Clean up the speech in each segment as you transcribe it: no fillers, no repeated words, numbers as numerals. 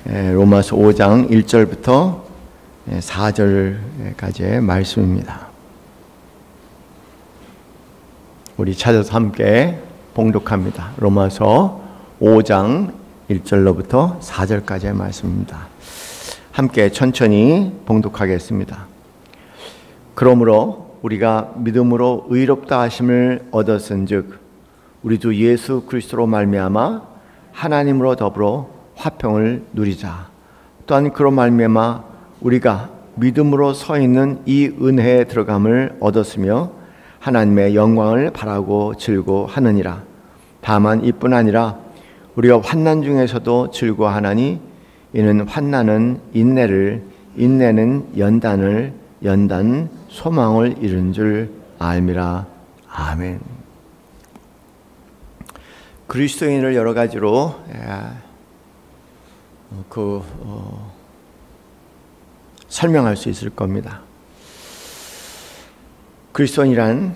로마서 5장 1절부터 4절까지의 말씀입니다. 우리 찾아서 함께 봉독합니다. 로마서 5장 1절로부터 4절까지의 말씀입니다. 함께 천천히 봉독하겠습니다. 그러므로 우리가 믿음으로 의롭다 하심을 얻었은즉 우리 주 예수 그리스도로 말미암아 하나님으로 더불어 화평을 누리자. 또한 그로 말미암아 우리가 믿음으로 서 있는 이 은혜에 들어감을 얻었으며 하나님의 영광을 바라고 즐거워하느니라. 다만 이뿐 아니라 우리가 환난 중에서도 즐거워하나니 이는 환난은 인내를, 인내는 연단을, 연단 소망을 이룬 줄 알미라. 아멘. 그리스도인을 여러 가지로 설명할 수 있을 겁니다. 그리스도인이란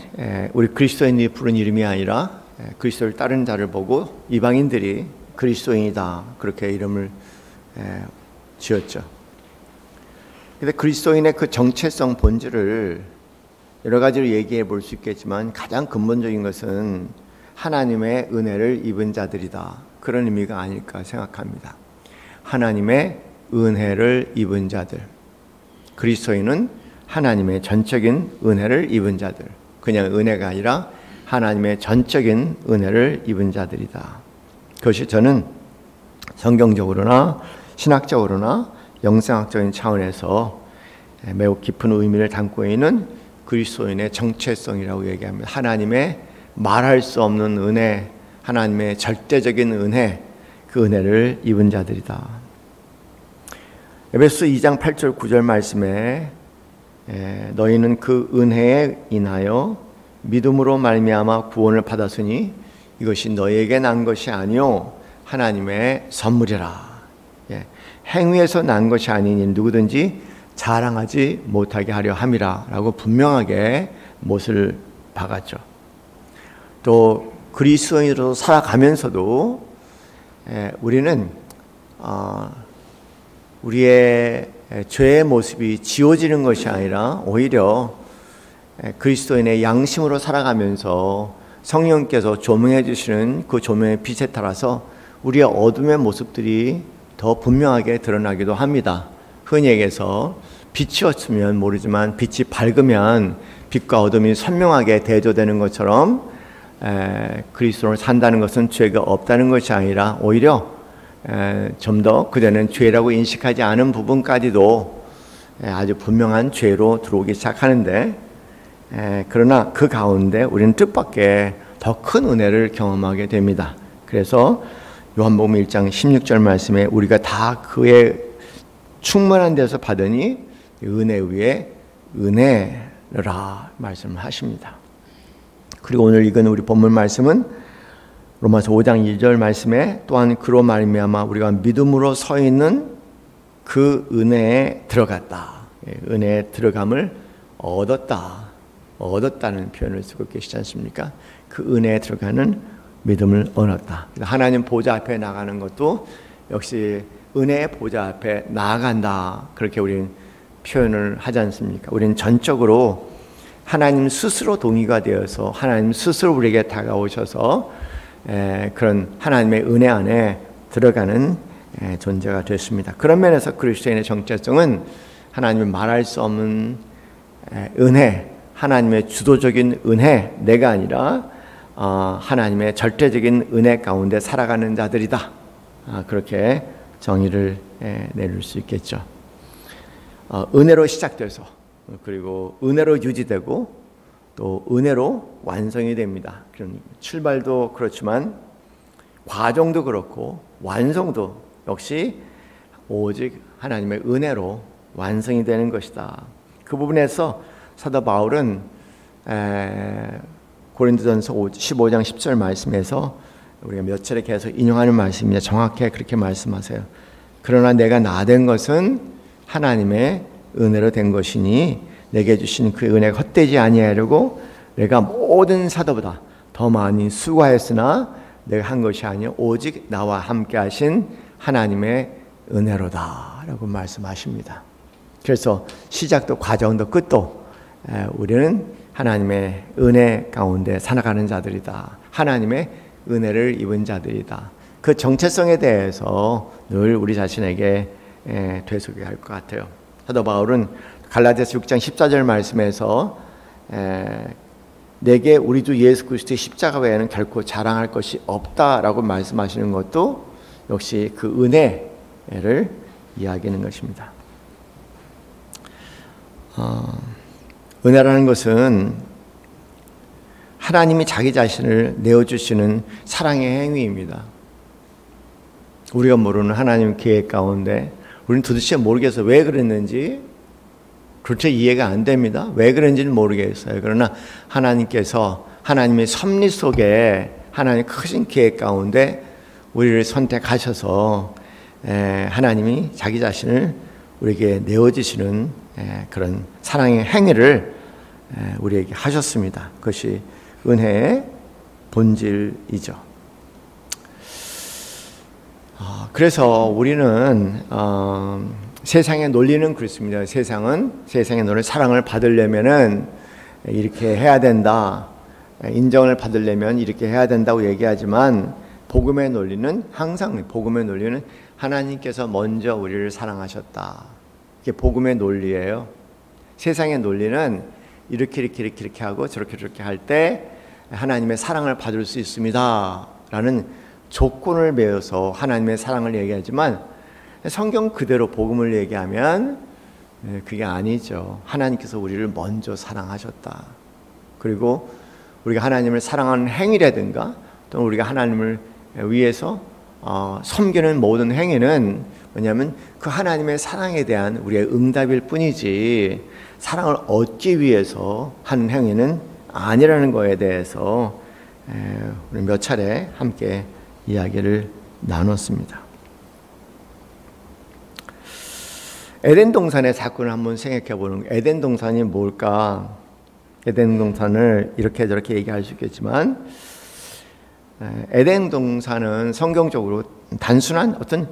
우리 그리스도인이 부른 이름이 아니라 그리스도를 따르는 자를 보고 이방인들이 그리스도인이다 그렇게 이름을 지었죠. 근데 그리스도인의 그 정체성 본질을 여러 가지로 얘기해 볼 수 있겠지만 가장 근본적인 것은 하나님의 은혜를 입은 자들이다. 그런 의미가 아닐까 생각합니다. 하나님의 은혜를 입은 자들. 그리스도인은 하나님의 전적인 은혜를 입은 자들. 그냥 은혜가 아니라 하나님의 전적인 은혜를 입은 자들이다. 그것이 저는 성경적으로나 신학적으로나 영성학적인 차원에서 매우 깊은 의미를 담고 있는 그리스도인의 정체성이라고 얘기합니다. 하나님의 말할 수 없는 은혜, 하나님의 절대적인 은혜, 그 은혜를 입은 자들이다. 에베소 2장 8절 9절 말씀에 너희는 그 은혜에 인하여 믿음으로 말미암아 구원을 받았으니 이것이 너희에게 난 것이 아니요 하나님의 선물이라. 행위에서 난 것이 아니니 누구든지 자랑하지 못하게 하려 함이라 라고 분명하게 못을 박았죠. 또 그리스도인으로 살아가면서도 우리는 우리의 죄의 모습이 지워지는 것이 아니라 오히려 그리스도인의 양심으로 살아가면서 성령께서 조명해 주시는 그 조명의 빛에 따라서 우리의 어둠의 모습들이 더 분명하게 드러나기도 합니다. 흔히 얘기해서 빛이 없으면 모르지만 빛이 밝으면 빛과 어둠이 선명하게 대조되는 것처럼 그리스도를 산다는 것은 죄가 없다는 것이 아니라 오히려 좀 더 그대는 죄라고 인식하지 않은 부분까지도 아주 분명한 죄로 들어오기 시작하는데 그러나 그 가운데 우리는 뜻밖의 더 큰 은혜를 경험하게 됩니다. 그래서 요한복음 1장 16절 말씀에 우리가 다 그의 충만한 데서 받으니 은혜 위에 은혜라 말씀을 하십니다. 그리고 오늘 읽은 우리 본문 말씀은 로마서 5장 2절 말씀에 또한 그로 말미암아 우리가 믿음으로 서 있는 그 은혜에 들어갔다. 은혜에 들어감을 얻었다는 표현을 쓰고 계시지 않습니까? 그 은혜에 들어가는 믿음을 얻었다. 하나님 보좌 앞에 나가는 것도 역시 은혜의 보좌 앞에 나아간다. 그렇게 우리는 표현을 하지 않습니까? 우리는 전적으로 하나님 스스로 동의가 되어서 하나님 스스로 우리에게 다가오셔서 그런 하나님의 은혜 안에 들어가는 존재가 됐습니다. 그런 면에서 그리스도인의 정체성은 하나님의 말할 수 없는 은혜, 하나님의 주도적인 은혜, 내가 아니라 하나님의 절대적인 은혜 가운데 살아가는 자들이다. 그렇게 정의를 내릴 수 있겠죠. 은혜로 시작돼서 그리고 은혜로 유지되고 또 은혜로 완성이 됩니다. 그럼 출발도 그렇지만 과정도 그렇고 완성도 역시 오직 하나님의 은혜로 완성이 되는 것이다. 그 부분에서 사도 바울은 고린도전서 15장 10절 말씀에서 우리가 몇 차례 계속 인용하는 말씀입니다. 정확히 그렇게 말씀하세요. 그러나 내가 나된 것은 하나님의 은혜로 된 것이니 내게 주신 그 은혜가 헛되지 아니하려고 내가 모든 사도보다 더 많이 수고하였으나 내가 한 것이 아니요 오직 나와 함께 하신 하나님의 은혜로다라고 말씀하십니다. 그래서 시작도 과정도 끝도 우리는 하나님의 은혜 가운데 살아가는 자들이다. 하나님의 은혜를 입은 자들이다. 그 정체성에 대해서 늘 우리 자신에게 되새겨야 할 것 같아요. 사도 바울은 갈라디아서 6장 14절 말씀에서 내게 우리 주 예수 그리스도의 십자가 외에는 결코 자랑할 것이 없다라고 말씀하시는 것도 역시 그 은혜를 이야기하는 것입니다. 은혜라는 것은 하나님이 자기 자신을 내어주시는 사랑의 행위입니다. 우리가 모르는 하나님 계획 가운데 우리는 도대체 모르겠어요. 왜 그랬는지 그렇게 이해가 안 됩니다. 왜 그런지는 모르겠어요. 그러나 하나님께서 하나님의 섭리 속에 하나님의 크신 계획 가운데 우리를 선택하셔서 하나님이 자기 자신을 우리에게 내어주시는 그런 사랑의 행위를 우리에게 하셨습니다. 그것이 은혜의 본질이죠. 그래서 우리는 세상의 논리는 그렇습니다. 세상의 논리, 사랑을 받으려면은 이렇게 해야 된다, 인정을 받으려면 이렇게 해야 된다고 얘기하지만 복음의 논리는 항상 하나님께서 먼저 우리를 사랑하셨다. 이게 복음의 논리예요. 세상의 논리는 이렇게 하고 저렇게 할 때 하나님의 사랑을 받을 수 있습니다 라는 조건을 매어서 하나님의 사랑을 얘기하지만 성경 그대로 복음을 얘기하면 그게 아니죠. 하나님께서 우리를 먼저 사랑하셨다. 그리고 우리가 하나님을 사랑하는 행위라든가 또는 우리가 하나님을 위해서 섬기는 모든 행위는 뭐냐면 그 하나님의 사랑에 대한 우리의 응답일 뿐이지 사랑을 얻기 위해서 하는 행위는 아니라는 거에 대해서 우리 몇 차례 함께 이야기를 나눴습니다. 에덴 동산의 사건을 한번 생각해 보는 거예요. 에덴 동산이 뭘까? 에덴 동산을 이렇게 저렇게 얘기할 수 있겠지만 에덴 동산은 성경적으로 단순한 어떤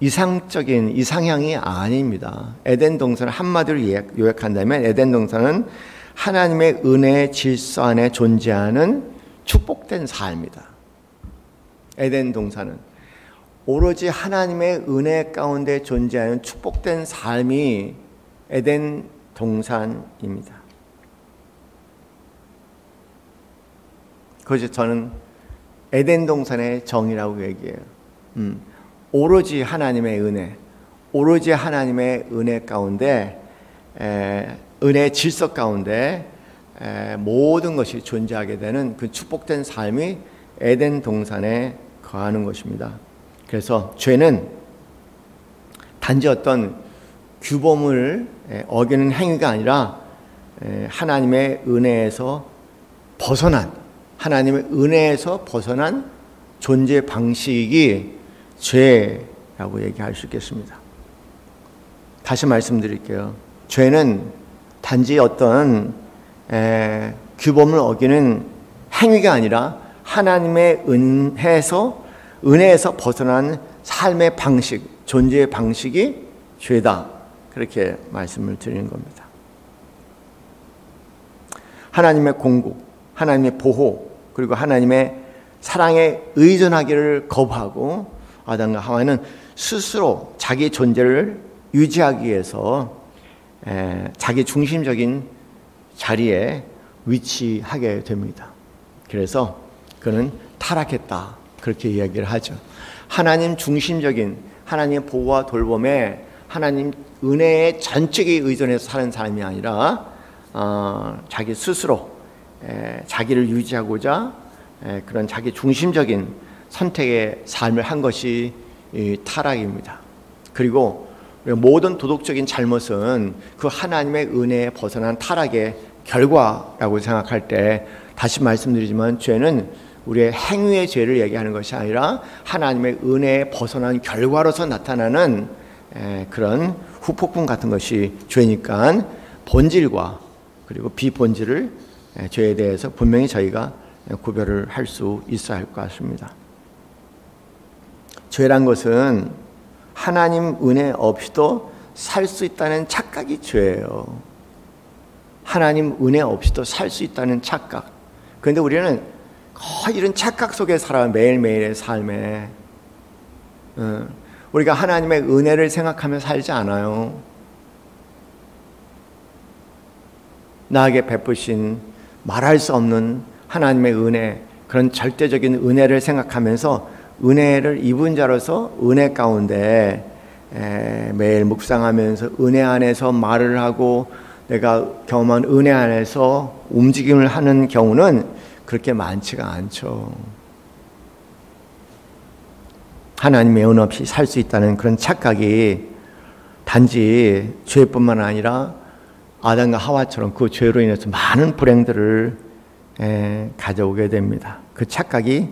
이상적인 이상향이 아닙니다. 에덴 동산을 한마디로 요약한다면 에덴 동산은 하나님의 은혜의 질서 안에 존재하는 축복된 삶이다. 에덴 동산은 오로지 하나님의 은혜 가운데 존재하는 축복된 삶이 에덴 동산입니다. 그것이 저는 에덴 동산의 정의라고 얘기해요. 오로지 하나님의 은혜, 오로지 하나님의 은혜 가운데 은혜의 질서 가운데 모든 것이 존재하게 되는 그 축복된 삶이 에덴 동산에 거하는 것입니다. 그래서 죄는 단지 어떤 규범을 어기는 행위가 아니라 하나님의 은혜에서 벗어난 하나님의 은혜에서 벗어난 존재 방식이 죄라고 얘기할 수 있겠습니다. 다시 말씀드릴게요. 죄는 단지 어떤 규범을 어기는 행위가 아니라 하나님의 은혜에서 벗어난 삶의 방식, 존재의 방식이 죄다. 그렇게 말씀을 드리는 겁니다. 하나님의 공급, 하나님의 보호, 그리고 하나님의 사랑에 의존하기를 거부하고 아담과 하와는 스스로 자기 존재를 유지하기 위해서 자기 중심적인 자리에 위치하게 됩니다. 그래서 그는 타락했다. 그렇게 이야기를 하죠. 하나님 중심적인 하나님의 보호와 돌봄에 하나님 은혜에 전적에 의존해서 사는 사람이 아니라 자기 스스로 자기를 유지하고자 그런 자기 중심적인 선택의 삶을 한 것이 타락입니다. 그리고 모든 도덕적인 잘못은 그 하나님의 은혜에 벗어난 타락의 결과라고 생각할 때 다시 말씀드리지만 죄는 우리의 행위의 죄를 얘기하는 것이 아니라 하나님의 은혜에 벗어난 결과로서 나타나는 그런 후폭풍 같은 것이 죄니까 본질과 그리고 비본질을 죄에 대해서 분명히 저희가 구별을 할 수 있어야 할 것 같습니다. 죄란 것은 하나님 은혜 없이도 살 수 있다는 착각이 죄예요. 하나님 은혜 없이도 살 수 있다는 착각. 그런데 우리는 거의 이런 착각 속에 살아요. 매일매일의 삶에. 우리가 하나님의 은혜를 생각하며 살지 않아요. 나에게 베푸신 말할 수 없는 하나님의 은혜, 그런 절대적인 은혜를 생각하면서 은혜를 입은 자로서 은혜 가운데 매일 묵상하면서 은혜 안에서 말을 하고 내가 경험한 은혜 안에서 움직임을 하는 경우는 그렇게 많지가 않죠. 하나님의 은혜 없이 살 수 있다는 그런 착각이 단지 죄뿐만 아니라 아담과 하와처럼 그 죄로 인해서 많은 불행들을 가져오게 됩니다. 그 착각이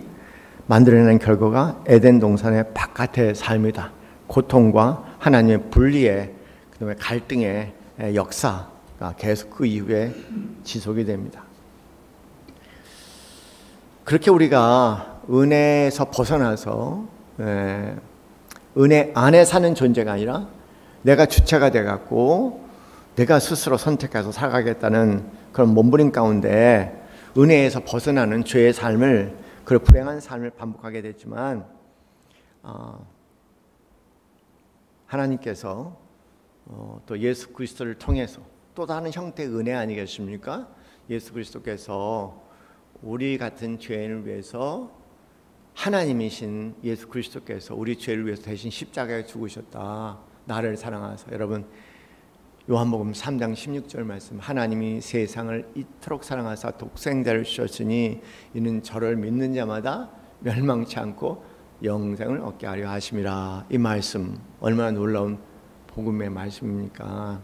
만들어낸 결과가 에덴 동산의 바깥의 삶이다. 고통과 하나님의 분리의, 그다음에 갈등의 역사가 계속 그 이후에 지속이 됩니다. 그렇게 우리가 은혜에서 벗어나서 은혜 안에 사는 존재가 아니라 내가 주체가 돼갖고 내가 스스로 선택해서 살아가겠다는 그런 몸부림 가운데 은혜에서 벗어나는 죄의 삶을, 그 불행한 삶을 반복하게 됐지만 하나님께서 또 예수 그리스도를 통해서 또 다른 형태의 은혜 아니겠습니까? 예수 그리스도께서 우리 같은 죄인을 위해서, 하나님이신 예수 그리스도께서 우리 죄를 위해서 대신 십자가에 죽으셨다. 나를 사랑하사. 여러분, 요한복음 3장 16절 말씀, 하나님이 세상을 이토록 사랑하사 독생자를 주셨으니 이는 저를 믿는 자마다 멸망치 않고 영생을 얻게 하려 하심이라. 이 말씀 얼마나 놀라운 복음의 말씀입니까?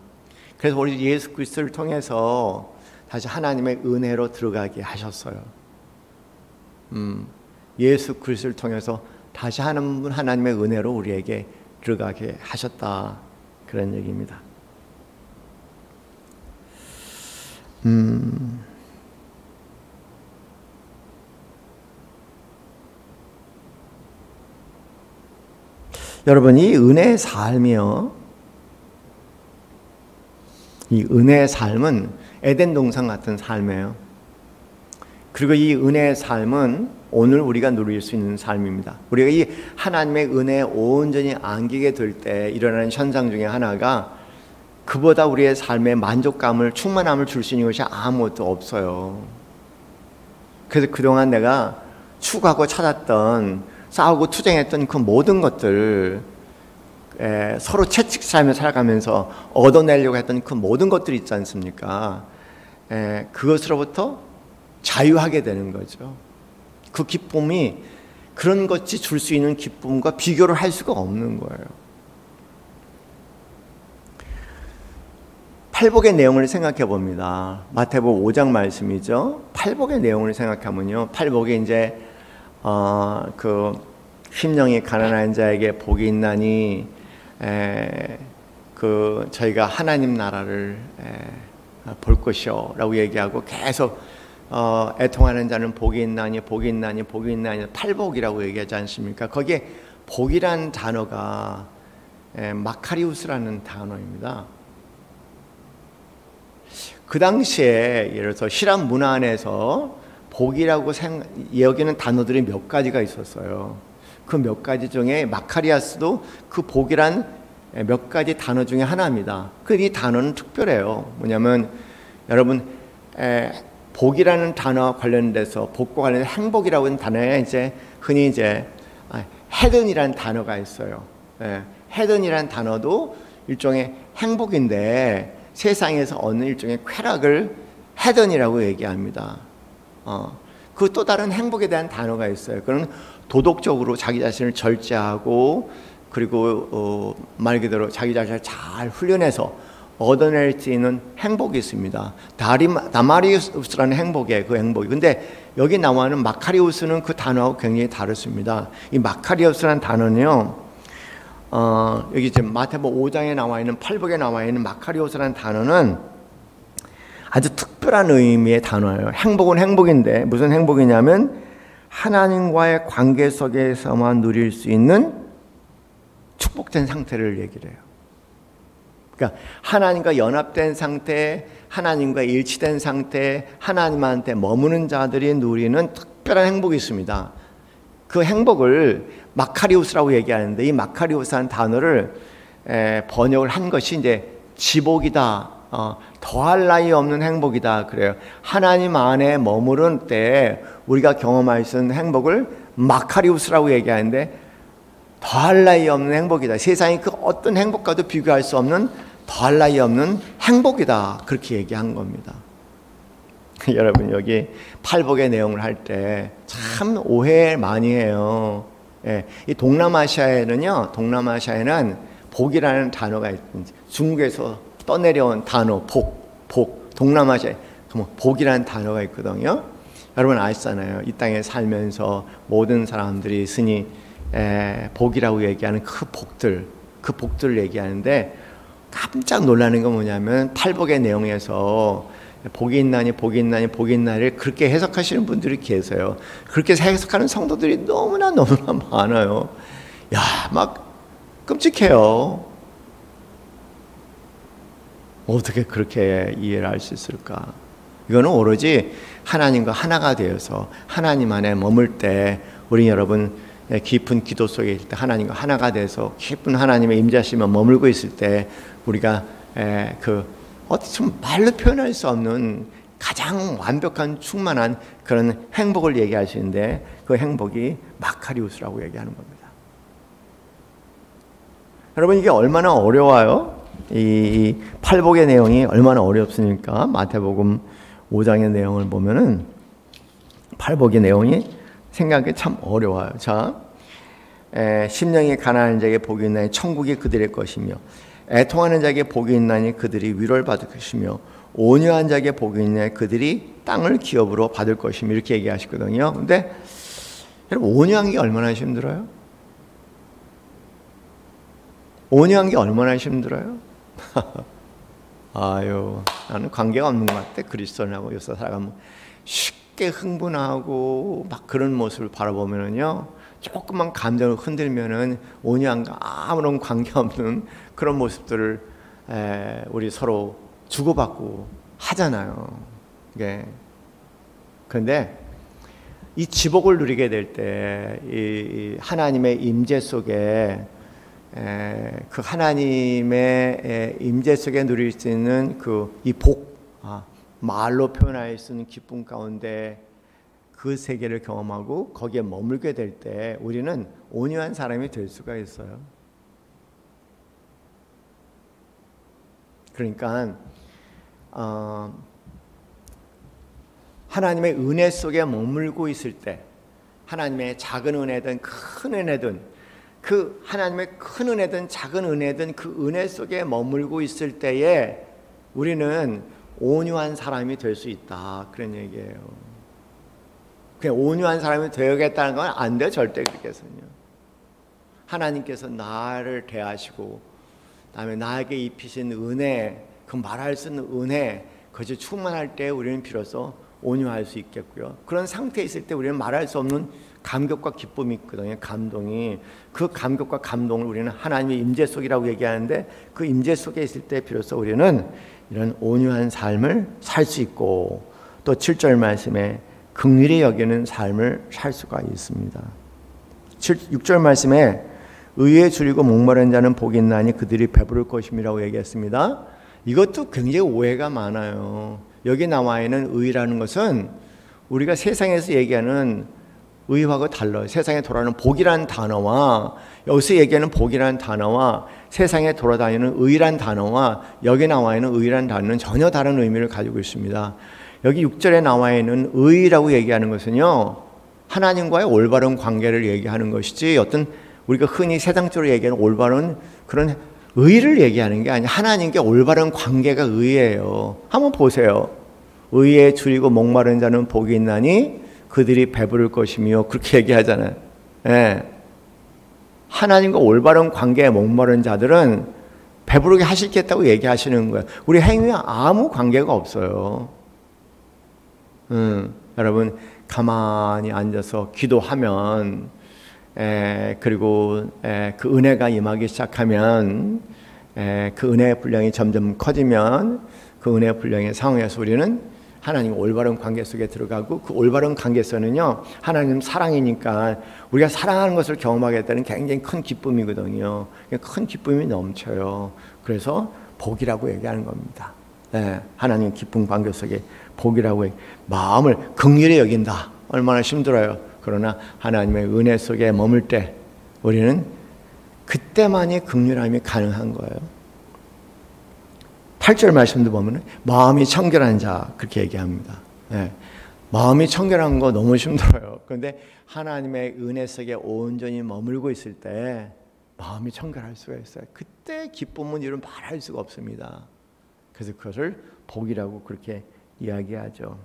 그래서 우리 예수 그리스도를 통해서 다시 하나님의 은혜로 들어가게 하셨어요. 예수 그리스도를 통해서 다시 하나님의 은혜로 우리에게 들어가게 하셨다. 그런 얘기입니다. 여러분, 이 은혜의 삶이요, 이 은혜의 삶은 에덴 동산 같은 삶이에요. 그리고 이 은혜의 삶은 오늘 우리가 누릴 수 있는 삶입니다. 우리가 이 하나님의 은혜에 온전히 안기게 될 때 일어나는 현상 중에 하나가, 그보다 우리의 삶에 만족감을, 충만함을 줄 수 있는 것이 아무것도 없어요. 그래서 그동안 내가 추구하고 찾았던, 싸우고 투쟁했던 그 모든 것들, 서로 채찍 싸움에 살아가면서 얻어내려고 했던 그 모든 것들이 있지 않습니까? 그것으로부터 자유하게 되는 거죠. 그 기쁨이 그런 것이 줄 수 있는 기쁨과 비교를 할 수가 없는 거예요. 팔복의 내용을 생각해 봅니다. 마태복음 5장 말씀이죠. 팔복의 내용을 생각하면요, 팔복이 이제 그 심령이 가난한 자에게 복이 있나니 그 저희가 하나님 나라를 볼 것이요라고 얘기하고 계속 애통하는 자는 복이 있나니 복이 있나니 복이 있나니 팔복이라고 얘기하지 않습니까? 거기에 복이라는 단어가 마카리우스라는 단어입니다. 그 당시에 예를 들어서 실합 문화 안에서 복이라고 여기는 단어들이 몇 가지가 있었어요. 그 몇 가지 중에 마카리아스도 그 복이란 몇 가지 단어 중에 하나입니다. 이 단어는 특별해요. 뭐냐면 여러분, 복이라는 단어 관련돼서 복과 관련된 행복이라고 하는 단어에 이제 흔히 이제 헤든이라는 단어가 있어요. 헤든이라는 단어도 일종의 행복인데 세상에서 얻는 일종의 쾌락을 헤든이라고 얘기합니다. 그 또 다른 행복에 대한 단어가 있어요. 그건 도덕적으로 자기 자신을 절제하고, 그리고 말 그대로 자기 자신을 잘 훈련해서 얻어낼 수 있는 행복이 있습니다. 다마리우스라는 행복이에요. 그 행복이. 근데 여기 나와는 마카리우스는 그 단어하고 굉장히 다릅니다. 이 마카리우스라는 단어는요, 여기 지금 마태복음 5장에 나와 있는, 팔복에 나와 있는 마카리오스라는 단어는 아주 특별한 의미의 단어예요. 행복은 행복인데 무슨 행복이냐면 하나님과의 관계 속에서만 누릴 수 있는 축복된 상태를 얘기를 해요. 그러니까 하나님과 연합된 상태, 하나님과 일치된 상태, 하나님한테 머무는 자들이 누리는 특별한 행복이 있습니다. 그 행복을 마카리우스라고 얘기하는데, 이 마카리우스라는 단어를 번역을 한 것이 이제 지복이다, 더할 나위 없는 행복이다 그래요. 하나님 안에 머무른 때 우리가 경험할 수 있는 행복을 마카리우스라고 얘기하는데, 더할 나위 없는 행복이다. 세상의 그 어떤 행복과도 비교할 수 없는 더할 나위 없는 행복이다. 그렇게 얘기한 겁니다. 여러분, 여기 팔복의 내용을 할 때 참 오해 많이 해요. 이 동남아시아에는 복이라는 단어가 있든지, 중국에서 떠내려온 단어 복, 동남아시아에 복이라는 단어가 있거든요. 여러분 아시잖아요. 이 땅에 살면서 모든 사람들이 흔히 복이라고 얘기하는 그 복들을 얘기하는데, 깜짝 놀라는 건 뭐냐면 팔복의 내용에서 복이 있나니 그렇게 해석하시는 분들이 계세요. 그렇게 해석하는 성도들이 너무나 많아요. 야, 막 끔찍해요. 어떻게 그렇게 이해를 할 수 있을까? 이거는 오로지 하나님과 하나가 되어서 하나님 안에 머물 때, 우리 여러분 깊은 기도 속에 있을 때, 하나님과 하나가 돼서 깊은 하나님의 임재하심에 머물고 있을 때, 우리가 어떻게 말로 표현할 수 없는 가장 완벽한 충만한 그런 행복을 얘기하시는데, 그 행복이 마카리우스라고 얘기하는 겁니다. 여러분, 이게 얼마나 어려워요? 이 팔복의 내용이 얼마나 어렵습니까? 마태복음 5장의 내용을 보면은 팔복의 내용이 생각하기 참 어려워요. 자, 심령이 가난한 자에게 복이 있나니 천국이 그들의 것이며, 애통하는 자에게 복이 있나니 그들이 위로를 받을 것이며, 온유한 자에게 복이 있나니 그들이 땅을 기업으로 받을 것이며, 이렇게 얘기하시거든요. 근데 여러분, 온유한 게 얼마나 힘들어요? 온유한 게 얼마나 힘들어요? 아유, 나는 관계가 없는 것 같아. 그리스도인하고 요새 살아가면 쉽게 흥분하고 막 그런 모습을 바라보면은요, 조금만 감정을 흔들면은 온유한가 아무런 관계없는 그런 모습들을 우리 서로 주고받고 하잖아요. 예. 그런데 이 지복을 누리게 될 때, 이 하나님의 임재 속에, 그 하나님의 임재 속에 누릴 수 있는 이 복, 말로 표현할 수 있는 기쁨 가운데 그 세계를 경험하고 거기에 머물게 될 때 우리는 온유한 사람이 될 수가 있어요. 그러니까 하나님의 은혜 속에 머물고 있을 때, 하나님의 작은 은혜든 큰 은혜든, 그 하나님의 큰 은혜든 작은 은혜든 그 은혜 속에 머물고 있을 때에 우리는 온유한 사람이 될 수 있다, 그런 얘기예요. 그냥 온유한 사람이 되어야겠다는 건 안 돼요. 절대 그렇게 해서는요. 하나님께서 나를 대하시고 그다음에 나에게 입히신 은혜, 그 말할 수 있는 은혜, 그것이 충만할 때 우리는 비로소 온유할 수 있겠고요. 그런 상태에 있을 때 우리는 말할 수 없는 감격과 기쁨이 있거든요. 감동이. 그 감격과 감동을 우리는 하나님의 임재 속이라고 얘기하는데, 그 임재 속에 있을 때 비로소 우리는 이런 온유한 삶을 살 수 있고, 또 7절 말씀에 긍휼히 여기는 삶을 살 수가 있습니다. 6절 말씀에 의에 줄이고 목마른 자는 복이 있나니 그들이 배부를 것임이라고 얘기했습니다. 이것도 굉장히 오해가 많아요. 여기 나와 있는 의라는 것은 우리가 세상에서 얘기하는 의하고 달라요. 세상에 돌아가는 복이라는 단어와, 여기서 얘기하는 복이라는 단어와, 세상에 돌아다니는 의라는 단어와 여기 나와 있는 의라는 단어는 전혀 다른 의미를 가지고 있습니다. 여기 6절에 나와 있는 의라고 얘기하는 것은요, 하나님과의 올바른 관계를 얘기하는 것이지, 어떤 우리가 흔히 세상적으로 얘기하는 올바른 그런 의를 얘기하는 게 아니라 하나님께 올바른 관계가 의예요. 한번 보세요. 의에 줄이고 목마른 자는 복이 있나니 그들이 배부를 것이며, 그렇게 얘기하잖아요. 예. 하나님과 올바른 관계에 목마른 자들은 배부르게 하시겠다고 얘기하시는 거예요. 우리 행위와 아무 관계가 없어요. 여러분, 가만히 앉아서 기도하면 그리고 그 은혜가 임하기 시작하면 그 은혜의 분량이 점점 커지면 그 은혜의 분량의 상황에서 우리는 하나님 올바른 관계 속에 들어가고, 그 올바른 관계에서는요 하나님 사랑이니까 우리가 사랑하는 것을 경험하겠다는 굉장히 큰 기쁨이거든요. 큰 기쁨이 넘쳐요. 그래서 복이라고 얘기하는 겁니다. 하나님 기쁨 관계 속에 복이라고 마음을 긍휼히 여긴다. 얼마나 힘들어요. 그러나 하나님의 은혜 속에 머물 때 우리는 그때만이 긍휼함이 가능한 거예요. 8절 말씀도 보면 마음이 청결한 자 그렇게 얘기합니다. 마음이 청결한 거 너무 힘들어요. 그런데 하나님의 은혜 속에 온전히 머물고 있을 때 마음이 청결할 수가 있어요. 그때 기쁨은 이런 말할 수가 없습니다. 그래서 그것을 복이라고 그렇게 이야기하죠.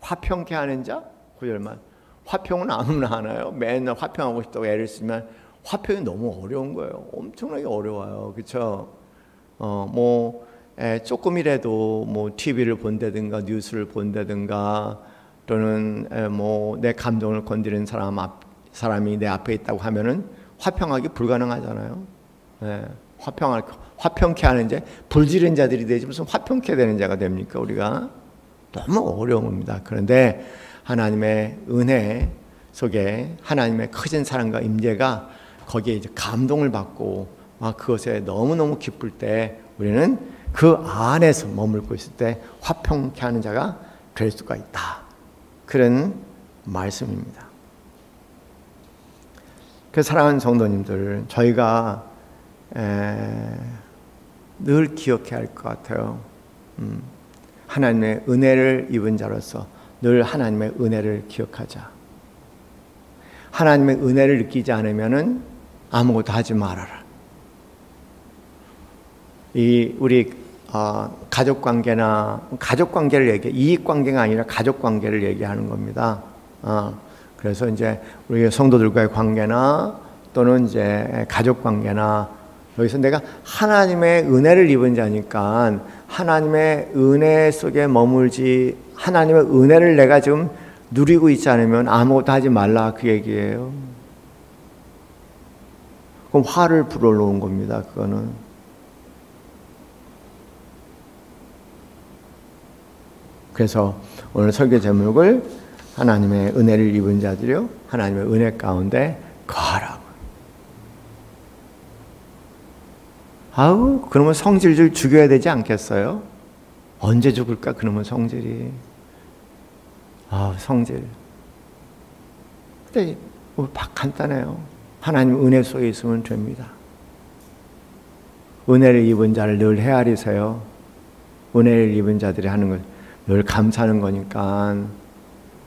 화평케 하는 자 9절만. 화평은 아무나 하나요? 맨날 화평하고 싶다고 애를 쓰면 화평이 너무 어려운 거예요. 엄청나게 어려워요. 그렇죠? 조금이라도 뭐 TV를 본다든가 뉴스를 본다든가 또는 내 감정을 건드리는 사람이 내 앞에 있다고 하면은 화평하기 불가능하잖아요. 화평케 하는 자, 불지른 자들이 되지 무슨 화평케 되는 자가 됩니까? 우리가 너무 어려운 겁니다. 그런데 하나님의 은혜 속에 하나님의 크신 사랑과 임재가 거기에 이제 감동을 받고 그것에 너무너무 기쁠 때 우리는 그 안에서 머물고 있을 때 화평케 하는 자가 될 수가 있다. 그런 말씀입니다. 그 사랑하는 성도님들, 저희가 늘 기억해야 할 것 같아요. 하나님의 은혜를 입은 자로서 늘 하나님의 은혜를 기억하자. 하나님의 은혜를 느끼지 않으면은 아무것도 하지 말아라. 우리 가족 관계를 이익 관계가 아니라 가족 관계를 얘기하는 겁니다. 그래서 이제 우리 성도들과의 관계나 또는 이제 가족 관계나 여기서 내가 하나님의 은혜를 입은 자니까 하나님의 은혜 속에 머물지, 하나님의 은혜를 내가 지금 누리고 있지 않으면 아무것도 하지 말라 그 얘기예요. 그럼 화를 불어넣은 겁니다. 그거는. 그래서 오늘 설교 제목을 하나님의 은혜를 입은 자들이요 하나님의 은혜 가운데 거하라고. 그러면 성질을 죽여야 되지 않겠어요? 언제 죽을까? 그러면 성질이. 성질. 근데 간단해요. 하나님 은혜 속에 있으면 됩니다. 은혜를 입은 자를 늘 헤아리세요. 은혜를 입은 자들이 하는 걸 늘 감사하는 거니까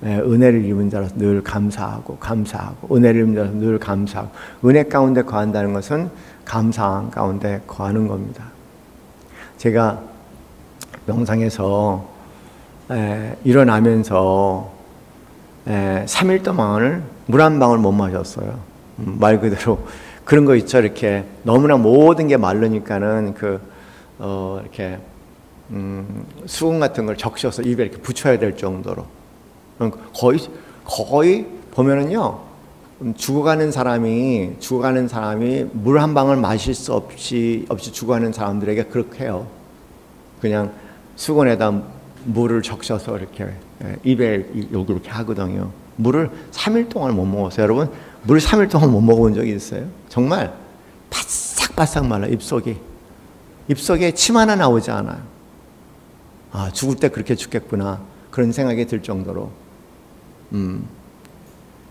은혜를 입은 자라서 늘 감사하고 은혜를 입은 자라서 늘 감사하고 은혜 가운데 거한다는 것은 감사 가운데 거하는 겁니다. 제가 명상에서 일어나면서 3일 동안을 물 한 방울 못 마셨어요. 말 그대로 그런 거 있죠. 이렇게 너무나 모든 게 마르니까는 이렇게 수건 같은 걸 적셔서 입에 이렇게 붙여야 될 정도로 거의 보면은요 죽어가는 사람이 물 한 방울 마실 수 없이 죽어가는 사람들에게 그렇게 해요. 그냥 수건에다 물을 적셔서 이렇게 입에 여기 이렇게 하거든요. 물을 3일 동안 못 먹었어요. 여러분 물 3일 동안 못 먹어본 적이 있어요? 정말 바싹바싹 말라. 입속에 침 하나 나오지 않아요. 죽을 때 그렇게 죽겠구나 그런 생각이 들 정도로.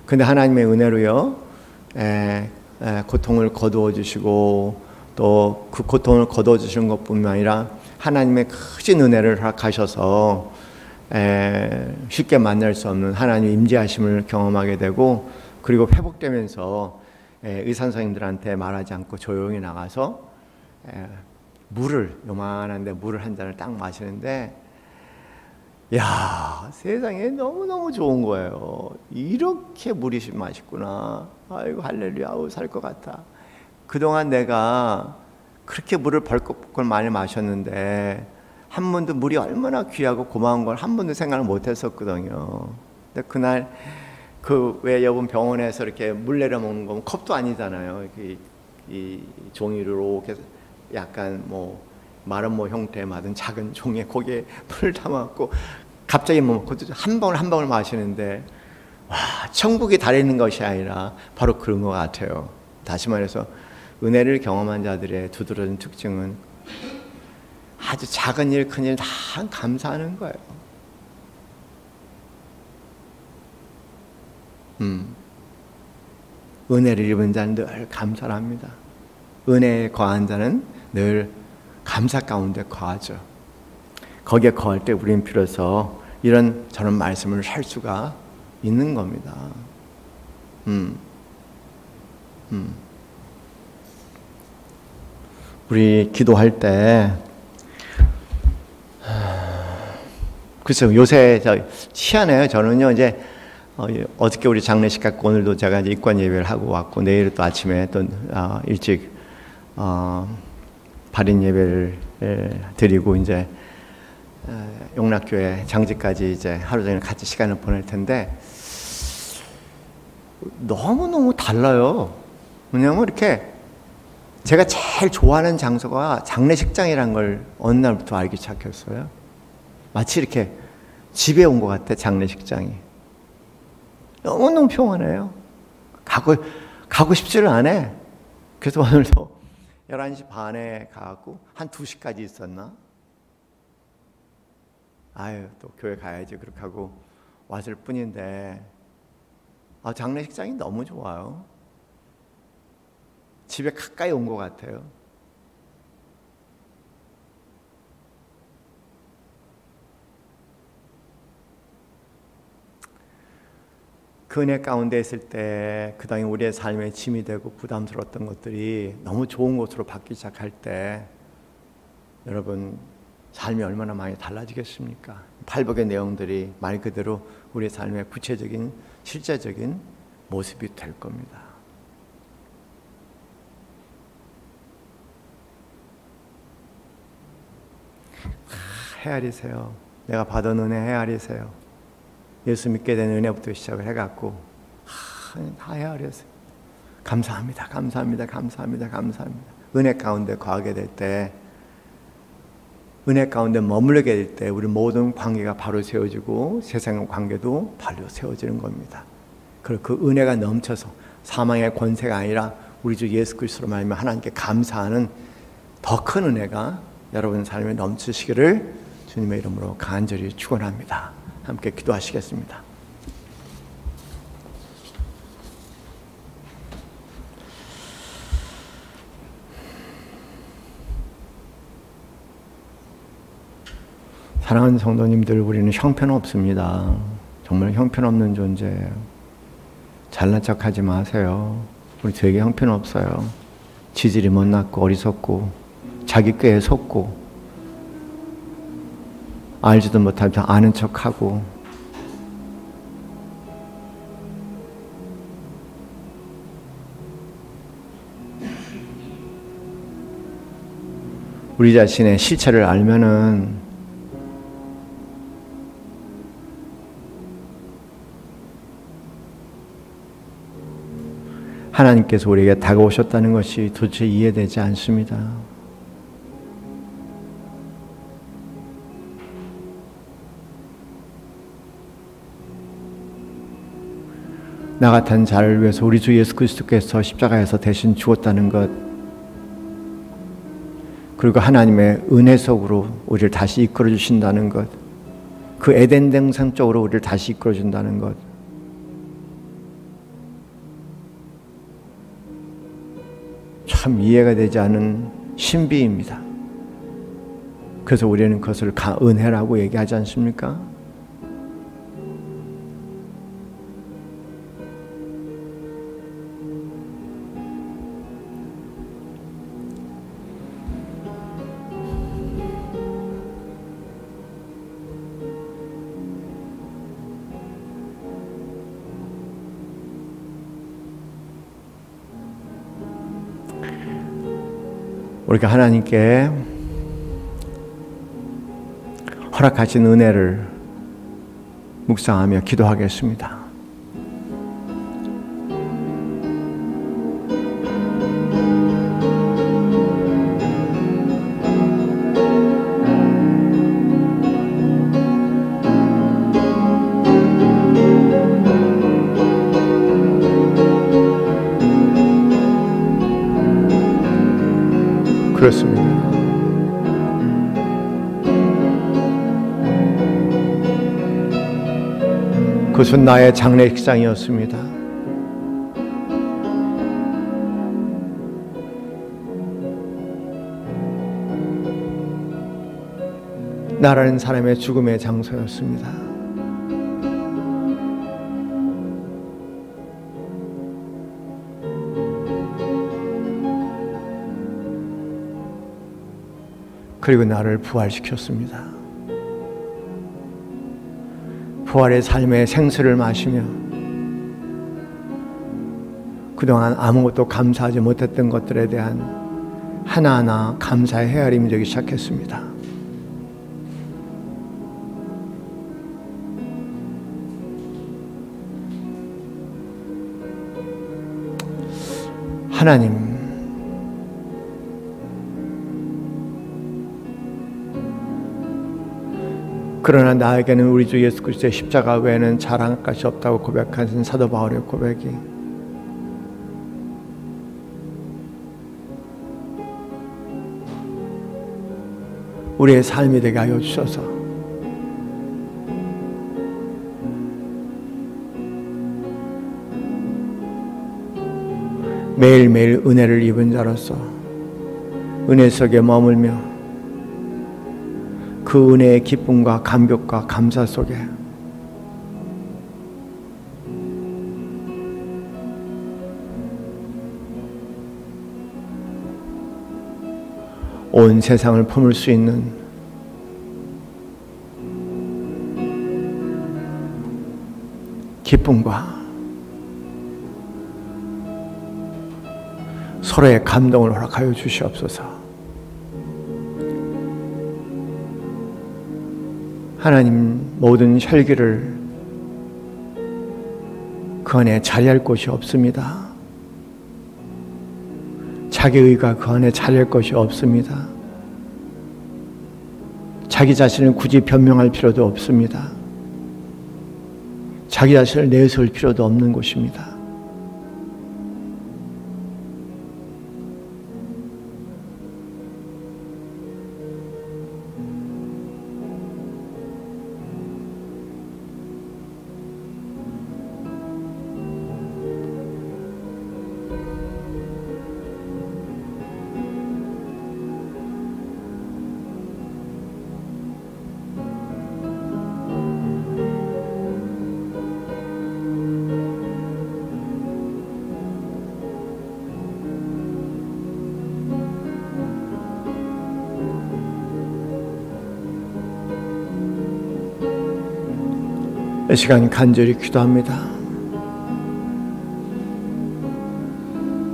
근데 하나님의 은혜로요 고통을 거두어 주시고 또 그 고통을 거두어 주시는 것뿐만 아니라 하나님의 크신 은혜를 허락하셔서 쉽게 만날 수 없는 하나님의 임재하심을 경험하게 되고, 그리고 회복되면서 의사 선생님들한테 말하지 않고 조용히 나가서 요만한데 물을 한 잔을 딱 마시는데 세상에 너무너무 좋은 거예요. 이렇게 물이 맛있구나. 아이고 할렐루야. 살 것 같아. 그동안 내가 그렇게 물을 벌컥벌컥 많이 마셨는데 한 번도 물이 얼마나 귀하고 고마운 걸 한 번도 생각을 못 했었거든요. 근데 그날 그 왜 여러분 병원에서 이렇게 물 내려 먹는 건 컵도 아니잖아요. 이 종이로 이렇게 약간 뭐 마름모 형태의 만든 작은 종이에 거기에 물 담아갖고 갑자기 뭐 한 방울 한 방울 마시는데 와, 천국이 달리는 것이 아니라 바로 그런 것 같아요. 다시 말해서 은혜를 경험한 자들의 두드러진 특징은 아주 작은 일, 큰 일 다 감사하는 거예요. 은혜를 입은 자는 늘 감사를 합니다. 은혜에 거한 자는 늘 감사 가운데 거하죠. 거기에 거할 때 우리는 비로소 이런 저런 말씀을 할 수가 있는 겁니다. 우리 기도할 때 글쎄요, 요새 희한해요. 저는요 이제 어저께 우리 장례식 갖고 오늘도 제가 이제 입관 예배를 하고 왔고 내일 또 아침에 또 일찍 발인 예배를 드리고 이제 용락교회 장지까지 이제 하루 종일 같이 시간을 보낼 텐데 너무너무 달라요. 왜냐하면 이렇게 제가 제일 좋아하는 장소가 장례식장이라는 걸 어느 날부터 알기 시작했어요. 마치 이렇게 집에 온 것 같아, 장례식장이. 너무너무 평안해요. 가고 싶지를 않아. 그래서 오늘도 11시 반에 가고 한 2시까지 있었나? 아유, 또 교회 가야지 그렇게 하고 왔을 뿐인데 장례식장이 너무 좋아요. 집에 가까이 온 것 같아요. 그 은혜 가운데 있을 때 그 당시 우리의 삶의 짐이 되고 부담스러웠던 것들이 너무 좋은 것으로 바뀌기 시작할 때 여러분 삶이 얼마나 많이 달라지겠습니까? 팔복의 내용들이 말 그대로 우리의 삶의 구체적인 실제적인 모습이 될 겁니다. 헤아리세요. 내가 받은 은혜 헤아리세요. 예수 믿게 된 은혜부터 시작을 해갖고 다 헤아렸어요. 감사합니다. 감사합니다. 감사합니다. 감사합니다. 은혜 가운데 거하게 될 때, 은혜 가운데 머물게 될 때 우리 모든 관계가 바로 세워지고 세상의 관계도 바로 세워지는 겁니다. 그리고 그 은혜가 넘쳐서 사망의 권세가 아니라 우리 주 예수 그리스도로 말미암아 하나님께 감사하는 더 큰 은혜가 여러분 삶에 넘치시기를 주님의 이름으로 간절히 축원합니다. 함께 기도하시겠습니다. 사랑하는 성도님들, 우리는 형편없습니다. 정말 형편없는 존재예요. 잘난 척하지 마세요. 우리 되게 형편없어요. 지질이 못났고 어리석고 자기 꾀에 속고 알지도 못하면서 아는 척하고 우리 자신의 실체를 알면은 하나님께서 우리에게 다가오셨다는 것이 도대체 이해되지 않습니다. 나 같은 자를 위해서 우리 주 예수 그리스도께서 십자가에서 대신 죽었다는 것, 그리고 하나님의 은혜 속으로 우리를 다시 이끌어 주신다는 것, 그 에덴 동산 쪽으로 우리를 다시 이끌어 준다는 것, 참 이해가 되지 않은 신비입니다. 그래서 우리는 그것을 은혜라고 얘기하지 않습니까? 우리가 하나님께 허락하신 은혜를 묵상하며 기도하겠습니다. 그렇습니다. 그것은 나의 장례식장이었습니다. 나라는 사람의 죽음의 장소였습니다. 그리고 나를 부활시켰습니다. 부활의 삶의 생수를 마시며 그동안 아무것도 감사하지 못했던 것들에 대한 하나하나 감사의 헤아림이 되기 시작했습니다. 하나님, 그러나 나에게는 우리 주 예수 그리스도의 십자가 외에는 자랑할 것이 없다고 고백하신 사도 바울의 고백이 우리의 삶이 되게 하여 주셔서 매일매일 은혜를 입은 자로서 은혜 속에 머물며 그 은혜의 기쁨과 감격과 감사 속에 온 세상을 품을 수 있는 기쁨과 서로의 감동을 허락하여 주시옵소서. 하나님, 모든 혈기를 그 안에 자리할 곳이 없습니다. 자기의가 그 안에 자리할 것이 없습니다. 자기 자신을 굳이 변명할 필요도 없습니다. 자기 자신을 내세울 필요도 없는 곳입니다. 이 시간 간절히 기도합니다.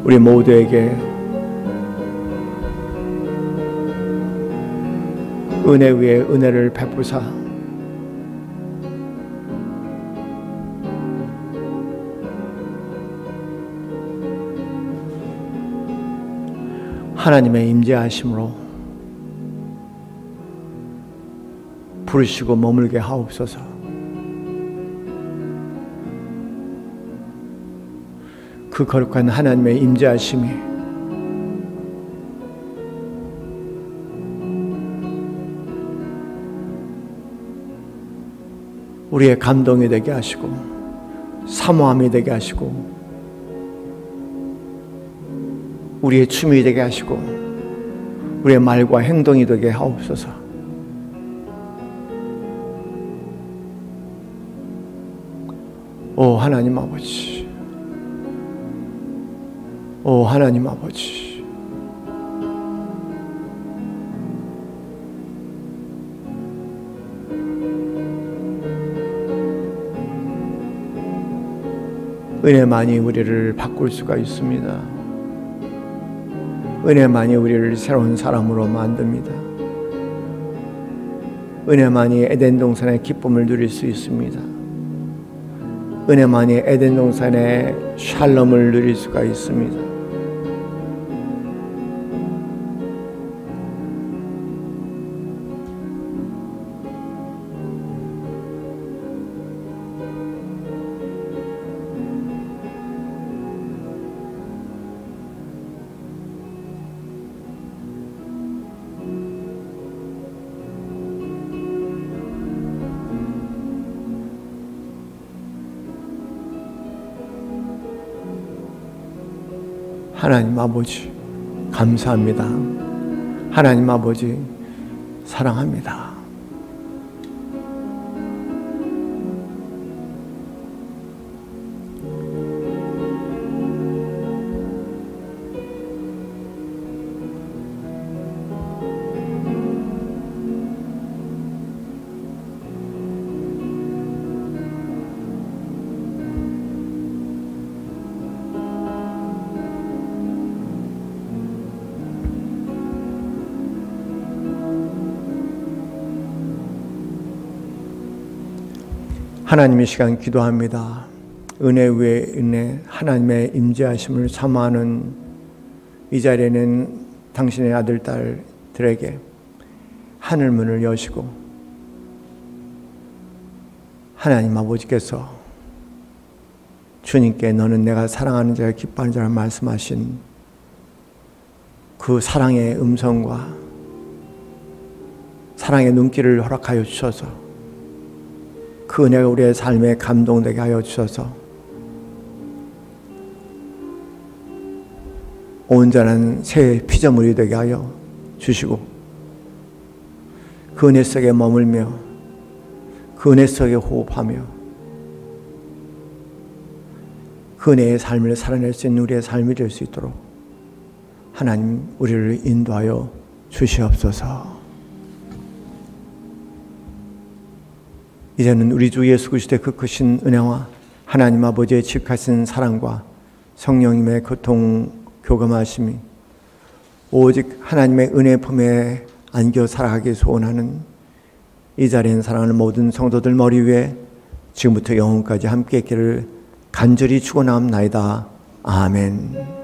우리 모두에게 은혜 위에 은혜를 베푸사 하나님의 임재하심으로 부르시고 머물게 하옵소서. 그 거룩한 하나님의 임재하심이 우리의 감동이 되게 하시고 사모함이 되게 하시고 우리의 춤이 되게 하시고 우리의 말과 행동이 되게 하옵소서. 오 하나님 아버지, 오 하나님 아버지, 은혜만이 우리를 바꿀 수가 있습니다. 은혜만이 우리를 새로운 사람으로 만듭니다. 은혜만이 에덴 동산의 기쁨을 누릴 수 있습니다. 은혜만이 에덴 동산의 샬롬을 누릴 수가 있습니다. 하나님 아버지 감사합니다. 하나님 아버지 사랑합니다. 하나님의 시간 기도합니다. 은혜 위에 은혜, 하나님의 임재하심을 사모하는 이 자리에는 당신의 아들, 딸들에게 하늘 문을 여시고 하나님 아버지께서 주님께 너는 내가 사랑하는 자가 기뻐하는 자라 말씀하신 그 사랑의 음성과 사랑의 눈길을 허락하여 주셔서 그 은혜가 우리의 삶에 감동되게 하여 주셔서 온전한 새 피조물이 되게 하여 주시고 그 은혜 속에 머물며 그 은혜 속에 호흡하며 그 은혜의 삶을 살아낼 수 있는 우리의 삶이 될 수 있도록 하나님 우리를 인도하여 주시옵소서. 이제는 우리 주 예수 그리스도의 그 크신 은혜와 하나님 아버지의 지극하신 사랑과 성령님의 교통 교감하심이 오직 하나님의 은혜 품에 안겨 살아가기 소원하는 이 자리에 사랑하는 모든 성도들 머리 위에 지금부터 영원까지 함께 있기를 간절히 축원하옵나이다. 아멘.